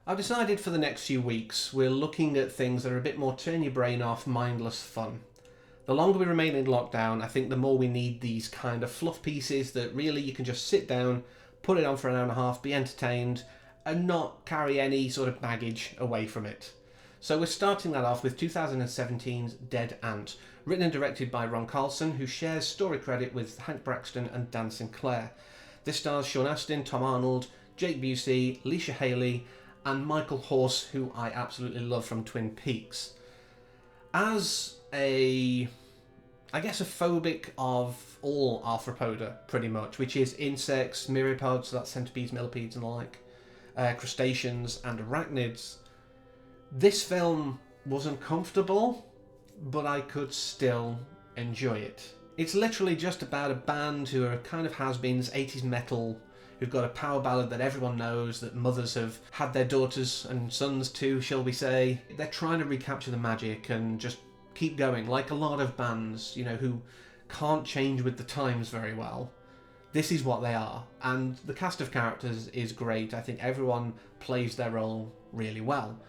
I've decided for the next few weeks we're looking at things that are a bit more turn your brain off, mindless fun. The longer we remain in lockdown, I think the more we need these kind of fluff pieces that really you can just sit down, put it on for an hour and a half, be entertained, and not carry any sort of baggage away from it. So we're starting that off with 2017's Dead Ant, written and directed by Ron Carlson, who shares story credit with Hank Braxton and Dan Sinclair. This stars Sean Astin, Tom Arnold, Jake Busey, Leisha Haley, and Michael Horse, who I absolutely love from Twin Peaks. As a phobic of all arthropoda, pretty much, which is insects, myriapods, that's centipedes, millipedes and the like, crustaceans and arachnids, this film was uncomfortable, but I could still enjoy it. It's literally just about a band who are kind of has-beens, 80s metal, who've got a power ballad that everyone knows, that mothers have had their daughters and sons to, shall we say. They're trying to recapture the magic and just keep going, like a lot of bands, who can't change with the times very well. This is what they are, and the cast of characters is great. I think everyone plays their role really well.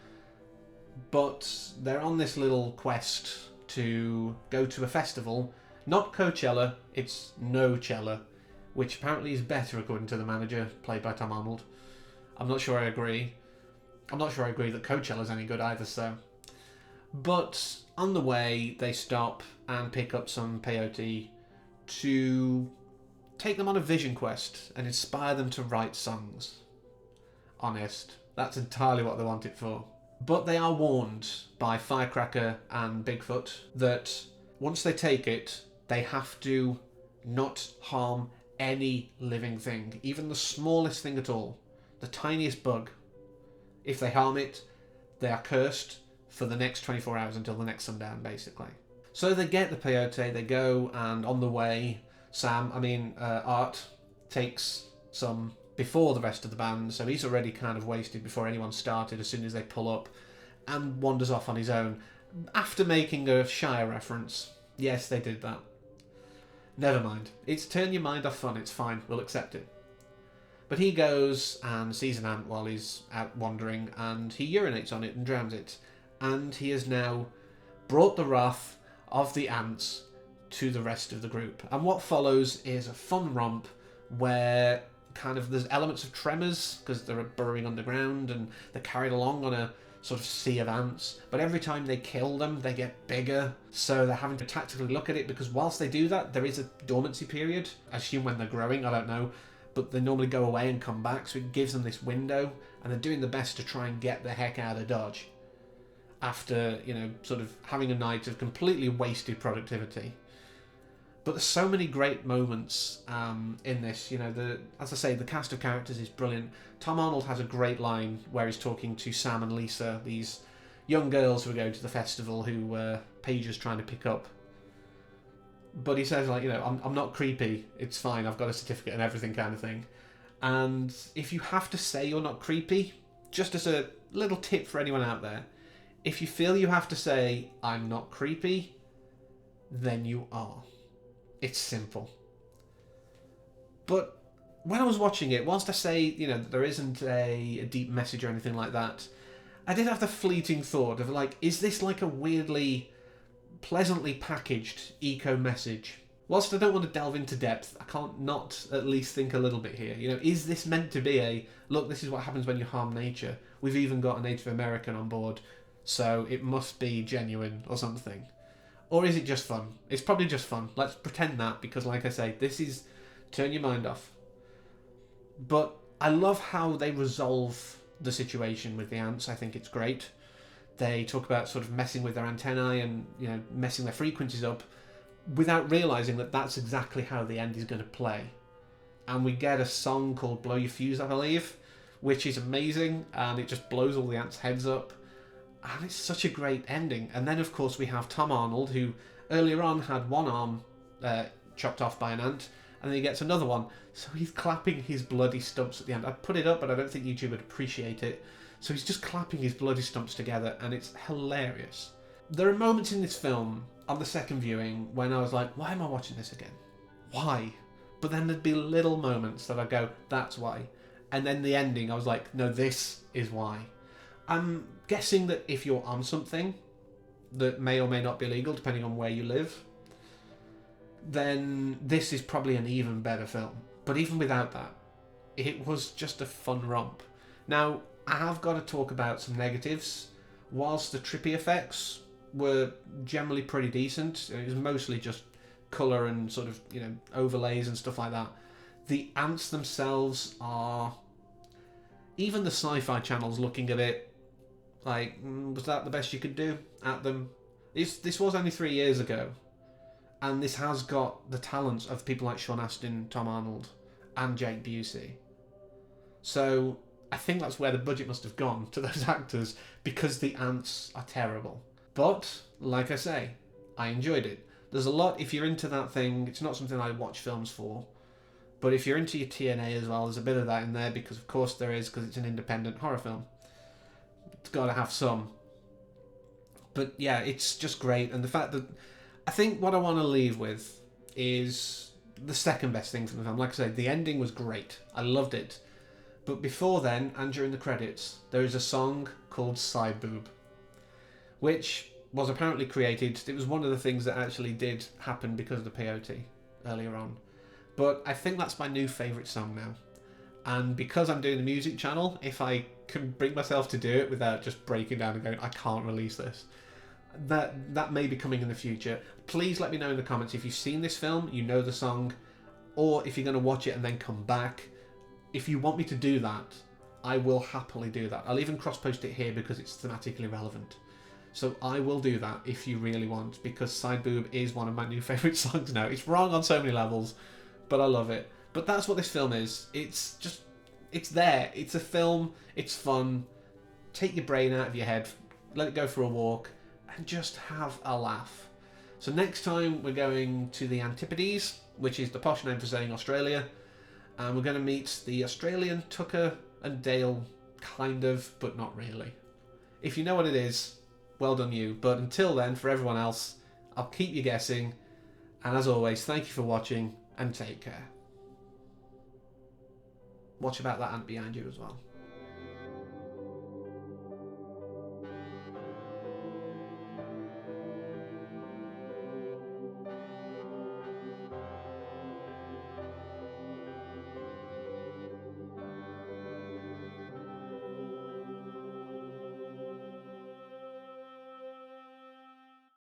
But they're on this little quest to go to a festival, not Coachella, it's No-Chella, which apparently is better according to the manager, played by Tom Arnold. I'm not sure I agree. I'm not sure I agree that Coachella's any good either, so. But on the way, they stop and pick up some peyote to take them on a vision quest and inspire them to write songs. Honest, that's entirely what they want it for. But they are warned by Firecracker and Bigfoot that once they take it, they have to not harm any living thing, even the smallest thing at all, the tiniest bug. If they harm it, they are cursed for the next 24 hours until the next sundown, basically. So they get the peyote, they go, and on the way, Art takes some before the rest of the band, so he's already kind of wasted before anyone started as soon as they pull up, and wanders off on his own, after making a Shire reference. Yes, they did that. Never mind. It's turn your mind off fun, it's fine, we'll accept it. But he goes and sees an ant while he's out wandering, and he urinates on it and drowns it. And he has now brought the wrath of the ants to the rest of the group. And what follows is a fun romp where kind of there's elements of Tremors, because they're burrowing underground and they're carried along on a sort of sea of ants, but every time they kill them they get bigger, so they're having to tactically look at it, because whilst they do that there is a dormancy period. I assume when they're growing, I don't know, but they normally go away and come back, so it gives them this window, and they're doing the best to try and get the heck out of Dodge after, sort of having a night of completely wasted productivity. But there's so many great moments in this. As I say, the cast of characters is brilliant. Tom Arnold has a great line where he's talking to Sam and Lisa, these young girls who are going to the festival who Paige is trying to pick up. But he says, I'm not creepy, it's fine, I've got a certificate and everything, kind of thing. And if you have to say you're not creepy, just as a little tip for anyone out there, if you feel you have to say, I'm not creepy, then you are. It's simple. But when I was watching it, whilst I say, there isn't a deep message or anything like that, I did have the fleeting thought of, is this like a weirdly, pleasantly packaged eco message? Whilst I don't want to delve into depth, I can't not at least think a little bit here. Is this meant to be look, this is what happens when you harm nature? We've even got a Native American on board, so it must be genuine or something. Or is it just fun? It's probably just fun. Let's pretend that, because like I say, this is turn your mind off. But I love how they resolve the situation with the ants. I think it's great. They talk about sort of messing with their antennae and, messing their frequencies up without realising that that's exactly how the end is going to play. And we get a song called Blow Your Fuse, I believe, which is amazing, and it just blows all the ants' heads up. And it's such a great ending. And then, of course, we have Tom Arnold, who earlier on had one arm chopped off by an ant, and then he gets another one. So he's clapping his bloody stumps at the end. I put it up, but I don't think YouTube would appreciate it. So he's just clapping his bloody stumps together, and it's hilarious. There are moments in this film, on the second viewing, when I was like, why am I watching this again? Why? But then there'd be little moments that I go, that's why. And then the ending, I was like, no, this is why. I'm guessing that if you're on something that may or may not be legal, depending on where you live, then this is probably an even better film. But even without that, it was just a fun romp. Now, I have got to talk about some negatives. Whilst the trippy effects were generally pretty decent, it was mostly just colour and sort of, overlays and stuff like that. The ants themselves are... Even the sci-fi channels looking a bit like, was that the best you could do at them? This was only 3 years ago, and this has got the talents of people like Sean Astin, Tom Arnold, and Jake Busey. So I think that's where the budget must have gone to those actors, because the ants are terrible. But, like I say, I enjoyed it. There's a lot, if you're into that thing, it's not something I watch films for, but if you're into your TNA as well, there's a bit of that in there, because of course there is, because it's an independent horror film. It's got to have some. But yeah, it's just great, and the fact that... I think what I want to leave with is the second best thing from the film. Like I said, the ending was great. I loved it. But before then, and during the credits, there is a song called Side Boob, which was apparently created... It was one of the things that actually did happen because of the peyote earlier on. But I think that's my new favourite song now. And because I'm doing the music channel, if I can bring myself to do it without just breaking down and going, I can't release this, that may be coming in the future. Please let me know in the comments if you've seen this film, you know the song, or if you're going to watch it and then come back. If you want me to do that, I will happily do that. I'll even cross-post it here because it's thematically relevant. So I will do that if you really want, because Side Boob is one of my new favourite songs now. It's wrong on so many levels, but I love it. But that's what this film is. It's there. It's a film. It's fun. Take your brain out of your head. Let it go for a walk. And just have a laugh. So next time we're going to the Antipodes, which is the posh name for saying Australia. And we're going to meet the Australian Tucker and Dale, kind of, but not really. If you know what it is, well done you. But until then, for everyone else, I'll keep you guessing. And as always, thank you for watching and take care. Watch about that ant behind you as well.